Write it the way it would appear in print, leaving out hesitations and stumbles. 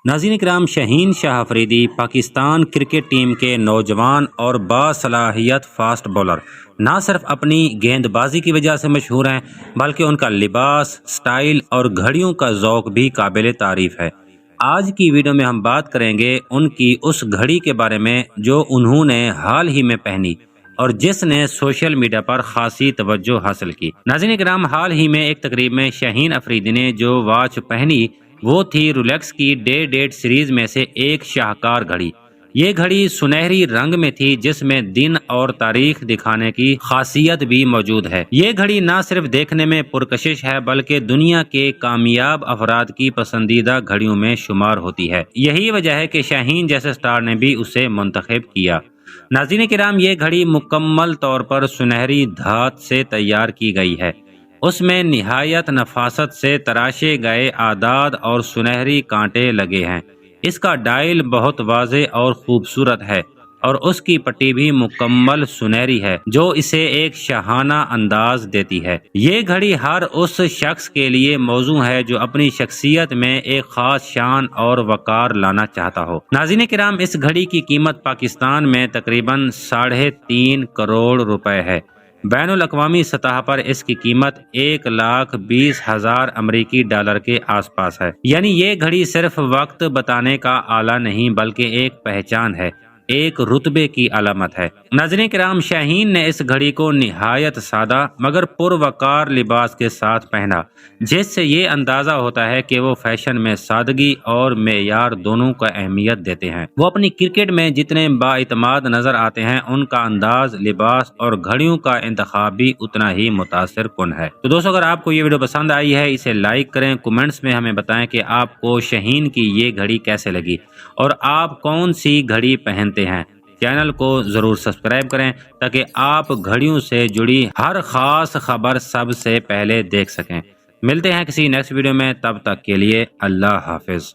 ناظرین کرام، شہین شاہ Afridi Pakistan cricket team کے نوجوان اور باصلاحیت فاسٹ بولر نہ صرف اپنی گیند بازی کی وجہ سے مشہور ہیں بلکہ ان کا لباس، سٹائل اور گھڑیوں کا ذوق بھی قابل تعریف ہے۔ آج کی ویڈیو میں ہم بات کریں گے ان کی اس گھڑی کے بارے میں جو انہوں نے حال ہی میں پہنی اور جس نے سوشل میڈیا پر خاصی توجہ حاصل کی۔ ناظرین کرام، حال ہی میں ایک تقریب میں شہین افریدی نے جو واچ پہنی وہ تھی رولیکس کی ڈیٹ سیریز میں سے ایک شاہکار گھڑی۔ یہ گھڑی سنہری رنگ میں تھی جس میں دن اور تاریخ دکھانے کی خاصیت بھی موجود ہے۔ یہ گھڑی نہ صرف دیکھنے میں پرکشش ہے بلکہ دنیا کے کامیاب افراد کی پسندیدہ گھڑیوں میں شمار ہوتی ہے۔ یہی وجہ ہے کہ شاہین جیسے سٹار نے بھی اسے منتخب کیا۔ ناظرین کرام، یہ گھڑی مکمل طور پر سنہری دھات سے تیار کی گئی ہے۔ اس میں نہایت نفاست سے تراشے گئے اعداد اور سنہری کانٹے لگے ہیں۔ اس کا ڈائل بہت واضح اور خوبصورت ہے اور اس کی پٹی بھی مکمل سنہری ہے جو اسے ایک شاہانہ انداز دیتی ہے۔ یہ گھڑی ہر اس شخص کے لیے موزوں ہے جو اپنی شخصیت میں ایک خاص شان اور وقار لانا چاہتا ہو۔ ناظرین کرام، اس گھڑی کی قیمت پاکستان میں تقریباً 3.5 کروڑ روپے ہے۔ بین الاقوامی سطح پر اس کی قیمت 1,20,000 امریکی ڈالر کے آس پاس ہے۔ یعنی یہ گھڑی صرف وقت بتانے کا آلہ نہیں بلکہ ایک پہچان ہے، ایک رتبے کی علامت ہے۔ ناظرین کرام، شاہین نے اس گھڑی کو نہایت سادہ مگر پروقار لباس کے ساتھ پہنا، جس سے یہ اندازہ ہوتا ہے کہ وہ فیشن میں سادگی اور معیار دونوں کو اہمیت دیتے ہیں۔ وہ اپنی کرکٹ میں جتنے بااعتماد نظر آتے ہیں ان کا انداز، لباس اور گھڑیوں کا انتخاب بھی اتنا ہی متاثر کن ہے۔ تو دوستو، اگر آپ کو یہ ویڈیو پسند آئی ہے اسے لائک کریں، کمنٹس میں ہمیں بتائیں کہ آپ کو شاہین کی یہ گھڑی کیسے لگی اور آپ کون سی گھڑی پہنتے ہیں۔ چینل کو ضرور سبسکرائب کریں تاکہ آپ گھڑیوں سے جڑی ہر خاص خبر سب سے پہلے دیکھ سکیں۔ ملتے ہیں کسی نیکسٹ ویڈیو میں، تب تک کے لیے اللہ حافظ۔